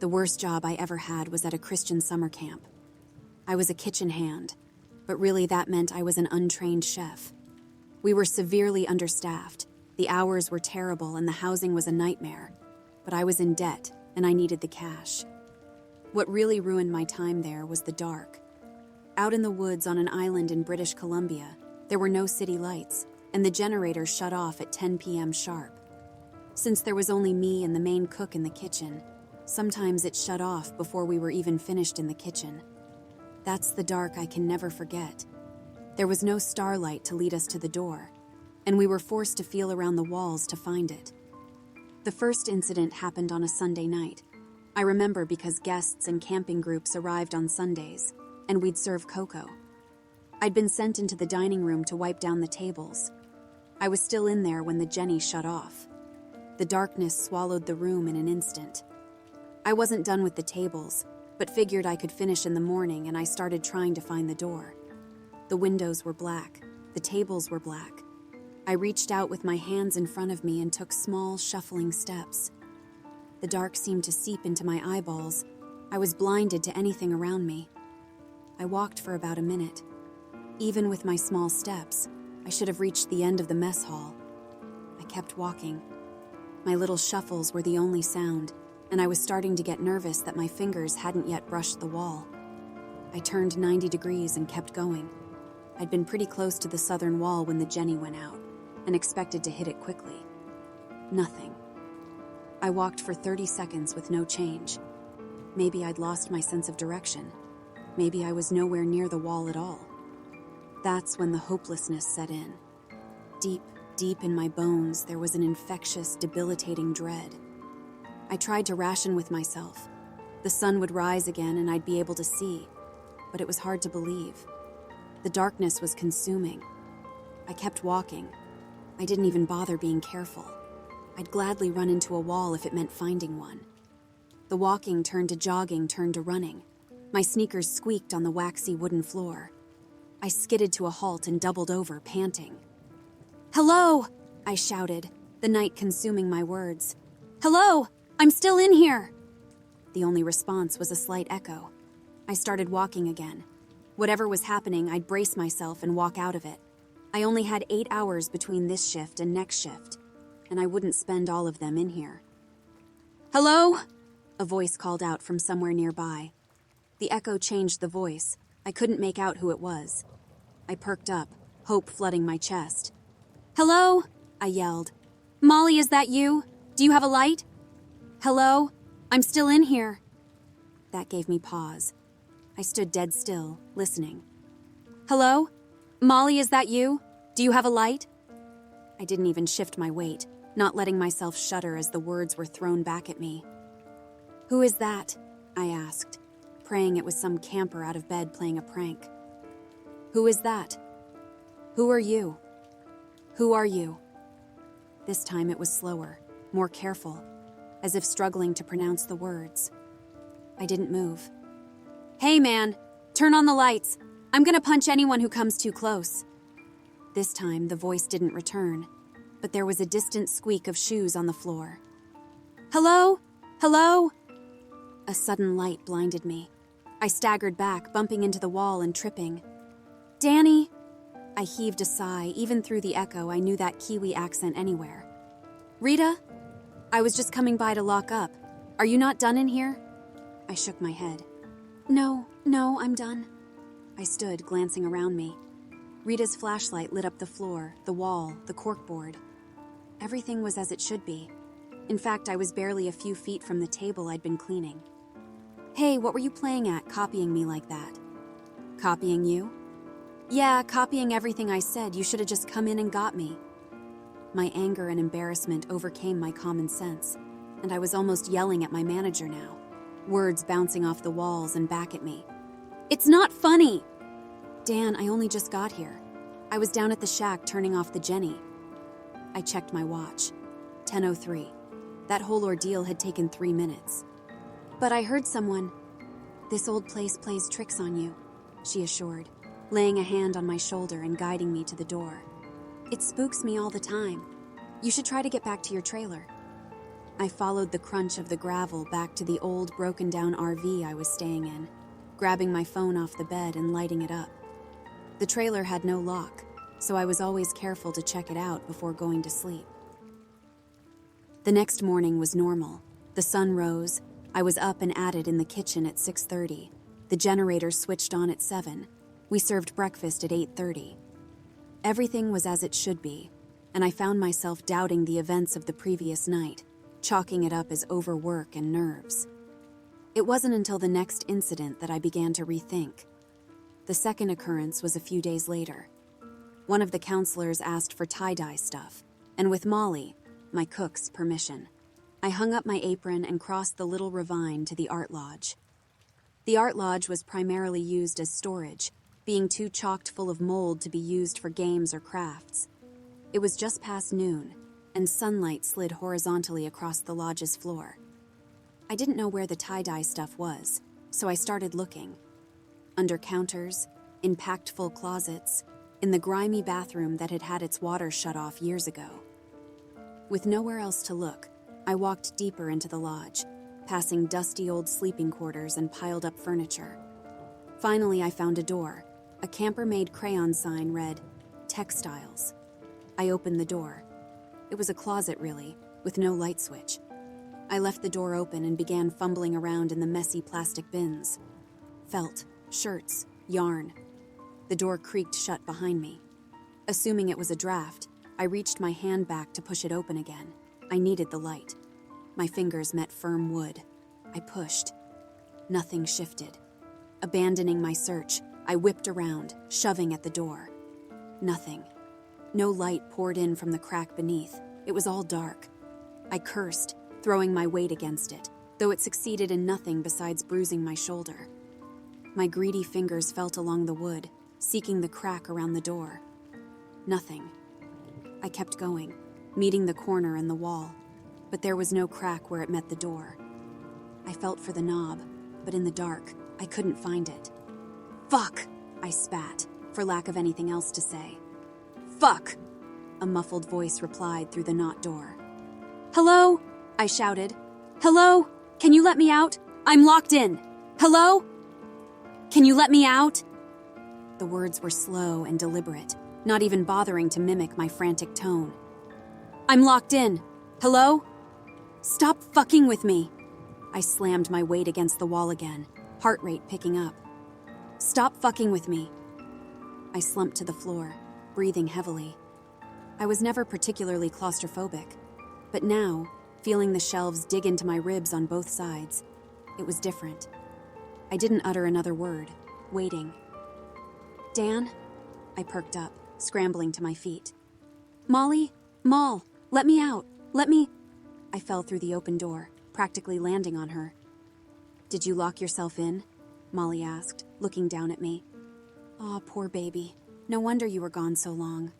The worst job I ever had was at a Christian summer camp. I was a kitchen hand, but really that meant I was an untrained chef. We were severely understaffed, the hours were terrible, and the housing was a nightmare. But I was in debt, and I needed the cash. What really ruined my time there was the dark. Out in the woods on an island in British Columbia, there were no city lights, and the generator shut off at 10 p.m. sharp. Since there was only me and the main cook in the kitchen, sometimes it shut off before we were even finished in the kitchen. That's the dark I can never forget. There was no starlight to lead us to the door, and we were forced to feel around the walls to find it. The first incident happened on a Sunday night. I remember because guests and camping groups arrived on Sundays, and we'd serve cocoa. I'd been sent into the dining room to wipe down the tables. I was still in there when the Jenny shut off. The darkness swallowed the room in an instant. I wasn't done with the tables, but figured I could finish in the morning, and I started trying to find the door. The windows were black. The tables were black. I reached out with my hands in front of me and took small, shuffling steps. The dark seemed to seep into my eyeballs. I was blinded to anything around me. I walked for about a minute. Even with my small steps, I should have reached the end of the mess hall. I kept walking. My little shuffles were the only sound, and I was starting to get nervous that my fingers hadn't yet brushed the wall. I turned 90 degrees and kept going. I'd been pretty close to the southern wall when the Jenny went out, and expected to hit it quickly. Nothing. I walked for 30 seconds with no change. Maybe I'd lost my sense of direction. Maybe I was nowhere near the wall at all. That's when the hopelessness set in. Deep, deep in my bones, there was an infectious, debilitating dread. I tried to ration with myself. The sun would rise again and I'd be able to see, but it was hard to believe. The darkness was consuming. I kept walking. I didn't even bother being careful. I'd gladly run into a wall if it meant finding one. The walking turned to jogging, turned to running. My sneakers squeaked on the waxy wooden floor. I skidded to a halt and doubled over, panting. "Hello!" I shouted, the night consuming my words. "Hello! I'm still in here!" The only response was a slight echo. I started walking again. Whatever was happening, I'd brace myself and walk out of it. I only had 8 hours between this shift and next shift, and I wouldn't spend all of them in here. "Hello?" A voice called out from somewhere nearby. The echo changed the voice. I couldn't make out who it was. I perked up, hope flooding my chest. "Hello?" I yelled. "Molly, is that you? Do you have a light?" "Hello? I'm still in here." That gave me pause. I stood dead still, listening. "Hello? Molly, is that you? Do you have a light?" I didn't even shift my weight, not letting myself shudder as the words were thrown back at me. "Who is that?" I asked, praying it was some camper out of bed playing a prank. "Who is that? Who are you? Who are you?" This time it was slower, more careful, as if struggling to pronounce the words. I didn't move. "Hey man, turn on the lights. I'm gonna punch anyone who comes too close." This time the voice didn't return, but there was a distant squeak of shoes on the floor. "Hello? Hello?" A sudden light blinded me. I staggered back, bumping into the wall and tripping. "Danny!" I heaved a sigh. Even through the echo, I knew that Kiwi accent anywhere. "Rita? I was just coming by to lock up. Are you not done in here?" I shook my head. No, I'm done." I stood, glancing around me. Rita's flashlight lit up the floor, the wall, the corkboard. Everything was as it should be. In fact, I was barely a few feet from the table I'd been cleaning. "Hey, what were you playing at, copying me like that?" "Copying you?" "Yeah, copying everything I said. You should have just come in and got me." My anger and embarrassment overcame my common sense, and I was almost yelling at my manager now, words bouncing off the walls and back at me. "It's not funny!" "Dan, I only just got here. I was down at the shack turning off the Jenny." I checked my watch. 10:03. That whole ordeal had taken 3 minutes. "But I heard someone." "This old place plays tricks on you," she assured, laying a hand on my shoulder and guiding me to the door. "It spooks me all the time. You should try to get back to your trailer." I followed the crunch of the gravel back to the old, broken-down RV I was staying in, grabbing my phone off the bed and lighting it up. The trailer had no lock, so I was always careful to check it out before going to sleep. The next morning was normal. The sun rose. I was up and at it in the kitchen at 6:30. The generator switched on at 7. We served breakfast at 8:30. Everything was as it should be, and I found myself doubting the events of the previous night, chalking it up as overwork and nerves. It wasn't until the next incident that I began to rethink. The second occurrence was a few days later. One of the counselors asked for tie-dye stuff, and with Molly, my cook's permission, I hung up my apron and crossed the little ravine to the art lodge. The art lodge was primarily used as storage, being too chocked full of mold to be used for games or crafts. It was just past noon, and sunlight slid horizontally across the lodge's floor. I didn't know where the tie-dye stuff was, so I started looking. Under counters, in packed-full closets, in the grimy bathroom that had had its water shut off years ago. With nowhere else to look, I walked deeper into the lodge, passing dusty old sleeping quarters and piled-up furniture. Finally, I found a door. A camper-made crayon sign read, "Textiles." I opened the door. It was a closet, really, with no light switch. I left the door open and began fumbling around in the messy plastic bins. Felt, shirts, yarn. The door creaked shut behind me. Assuming it was a draft, I reached my hand back to push it open again. I needed the light. My fingers met firm wood. I pushed. Nothing shifted. Abandoning my search, I whipped around, shoving at the door. Nothing. No light poured in from the crack beneath. It was all dark. I cursed, throwing my weight against it, though it succeeded in nothing besides bruising my shoulder. My greedy fingers felt along the wood, seeking the crack around the door. Nothing. I kept going, meeting the corner and the wall, but there was no crack where it met the door. I felt for the knob, but in the dark, I couldn't find it. "Fuck!" I spat, for lack of anything else to say. "Fuck!" a muffled voice replied through the knot door. "Hello?" I shouted. "Hello? Can you let me out? I'm locked in. Hello? Can you let me out?" The words were slow and deliberate, not even bothering to mimic my frantic tone. "I'm locked in. Hello? Stop fucking with me." I slammed my weight against the wall again, heart rate picking up. "Stop fucking with me." I slumped to the floor, breathing heavily. I was never particularly claustrophobic, but now, feeling the shelves dig into my ribs on both sides, it was different. I didn't utter another word, waiting. "Dan?" I perked up, scrambling to my feet. "Molly? Moll, let me out. Let me..." I fell through the open door, practically landing on her. "Did you lock yourself in?" Molly asked, looking down at me. "Aw, poor baby. No wonder you were gone so long."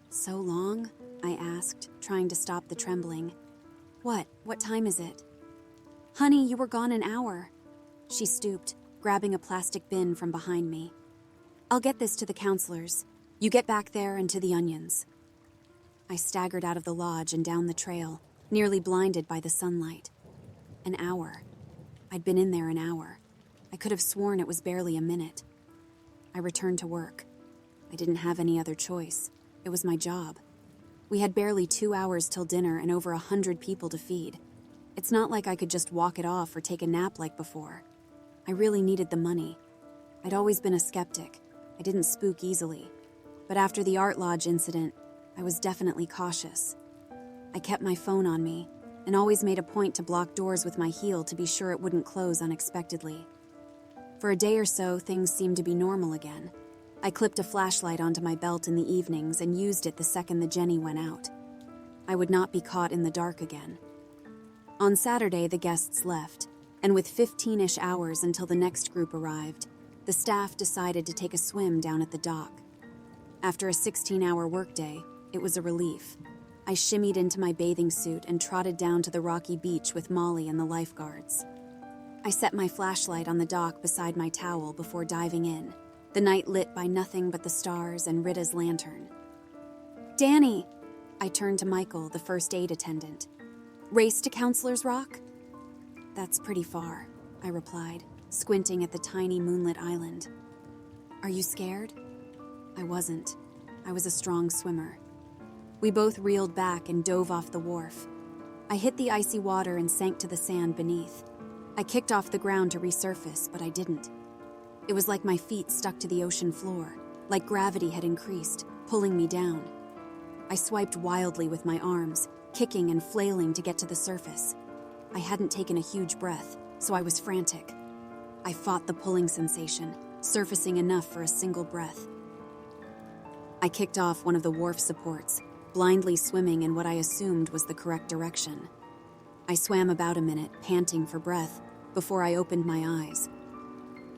"So long?" I asked, trying to stop the trembling. What time is it?" "Honey, you were gone an hour." She stooped, grabbing a plastic bin from behind me. "I'll get this to the counselors. You get back there and to the onions." I staggered out of the lodge and down the trail, nearly blinded by the sunlight. An hour. I'd been in there an hour. I could have sworn it was barely a minute. I returned to work. I didn't have any other choice. It was my job. We had barely 2 hours till dinner and over 100 people to feed. It's not like I could just walk it off or take a nap like before. I really needed the money. I'd always been a skeptic. I didn't spook easily. But after the art lodge incident, I was definitely cautious. I kept my phone on me and always made a point to block doors with my heel to be sure it wouldn't close unexpectedly. For a day or so, things seemed to be normal again. I clipped a flashlight onto my belt in the evenings and used it the second the Jenny went out. I would not be caught in the dark again. On Saturday, the guests left, and with 15-ish hours until the next group arrived, the staff decided to take a swim down at the dock. After a 16-hour workday, it was a relief. I shimmied into my bathing suit and trotted down to the rocky beach with Molly and the lifeguards. I set my flashlight on the dock beside my towel before diving in, the night lit by nothing but the stars and Rita's lantern. "Danny!" I turned to Michael, the first aid attendant. Race to Counselor's Rock? That's pretty far, I replied, squinting at the tiny moonlit island. Are you scared? I wasn't. I was a strong swimmer. We both reeled back and dove off the wharf. I hit the icy water and sank to the sand beneath. I kicked off the ground to resurface, but I didn't. It was like my feet stuck to the ocean floor, like gravity had increased, pulling me down. I swiped wildly with my arms, kicking and flailing to get to the surface. I hadn't taken a huge breath, so I was frantic. I fought the pulling sensation, surfacing enough for a single breath. I kicked off one of the wharf supports, blindly swimming in what I assumed was the correct direction. I swam about a minute, panting for breath, before I opened my eyes.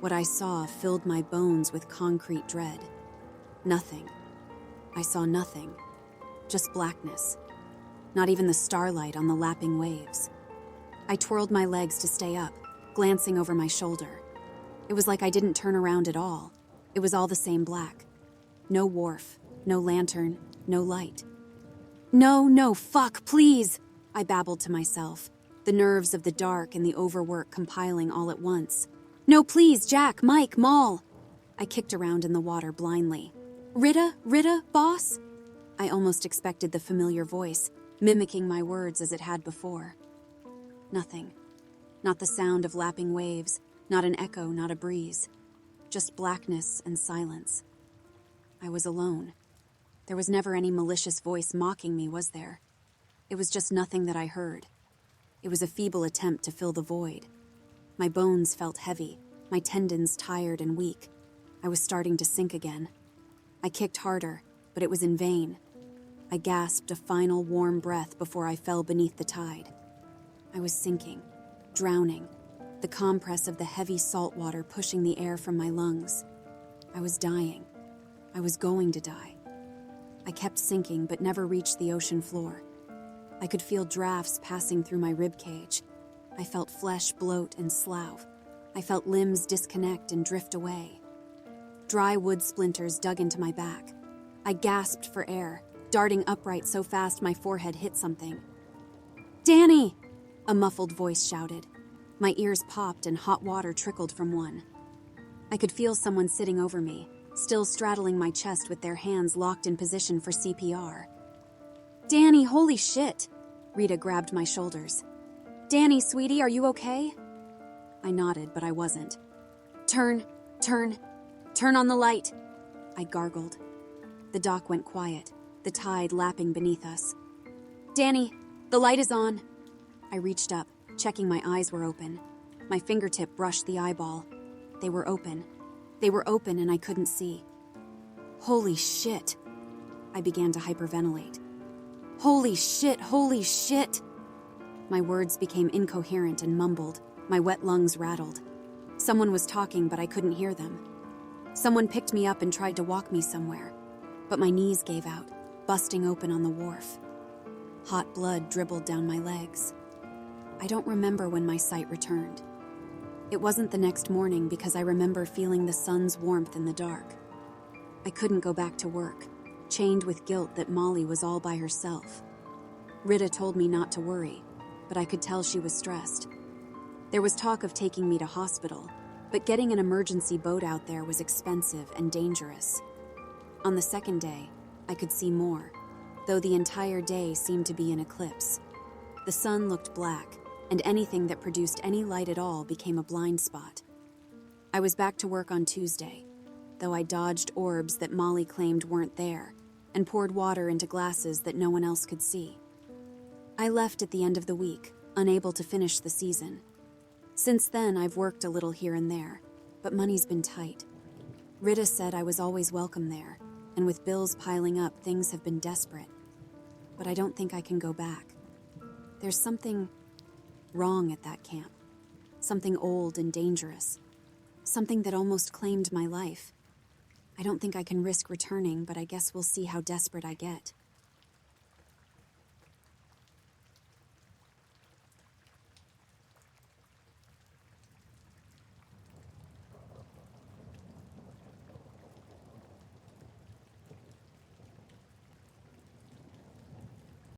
What I saw filled my bones with concrete dread. Nothing. I saw nothing. Just blackness. Not even the starlight on the lapping waves. I twirled my legs to stay up, glancing over my shoulder. It was like I didn't turn around at all. It was all the same black. No wharf, no lantern, no light. No, fuck, please, I babbled to myself, the nerves of the dark and the overwork compiling all at once. No, please, Jack, Mike, Maul. I kicked around in the water blindly. Rita, boss? I almost expected the familiar voice, mimicking my words as it had before. Nothing. Not the sound of lapping waves, not an echo, not a breeze. Just blackness and silence. I was alone. There was never any malicious voice mocking me, was there? It was just nothing that I heard. It was a feeble attempt to fill the void. My bones felt heavy, my tendons tired and weak. I was starting to sink again. I kicked harder, but it was in vain. I gasped a final warm breath before I fell beneath the tide. I was sinking, drowning, the compress of the heavy salt water pushing the air from my lungs. I was dying. I was going to die. I kept sinking but never reached the ocean floor. I could feel drafts passing through my rib cage. I felt flesh bloat and slough. I felt limbs disconnect and drift away. Dry wood splinters dug into my back. I gasped for air, darting upright so fast my forehead hit something. "Danny!" a muffled voice shouted. My ears popped and hot water trickled from one. I could feel someone sitting over me, still straddling my chest with their hands locked in position for CPR. "Danny, holy shit!" Rita grabbed my shoulders. "Danny, sweetie, are you okay?" I nodded, but I wasn't. Turn on the light," I gargled. The dock went quiet, the tide lapping beneath us. "Danny, the light is on." I reached up, checking my eyes were open. My fingertip brushed the eyeball. They were open. They were open and I couldn't see. Holy shit. I began to hyperventilate. Holy shit. My words became incoherent and mumbled. My wet lungs rattled. Someone was talking, but I couldn't hear them. Someone picked me up and tried to walk me somewhere, but my knees gave out, busting open on the wharf. Hot blood dribbled down my legs. I don't remember when my sight returned. It wasn't the next morning because I remember feeling the sun's warmth in the dark. I couldn't go back to work, chained with guilt that Molly was all by herself. Rita told me not to worry, but I could tell she was stressed. There was talk of taking me to hospital, but getting an emergency boat out there was expensive and dangerous. On the second day, I could see more, though the entire day seemed to be an eclipse. The sun looked black, and anything that produced any light at all became a blind spot. I was back to work on Tuesday, though I dodged orbs that Molly claimed weren't there, and poured water into glasses that no one else could see. I left at the end of the week, unable to finish the season. Since then, I've worked a little here and there, but money's been tight. Rita said I was always welcome there, and with bills piling up, things have been desperate. But I don't think I can go back. There's something wrong at that camp. Something old and dangerous. Something that almost claimed my life. I don't think I can risk returning, but I guess we'll see how desperate I get.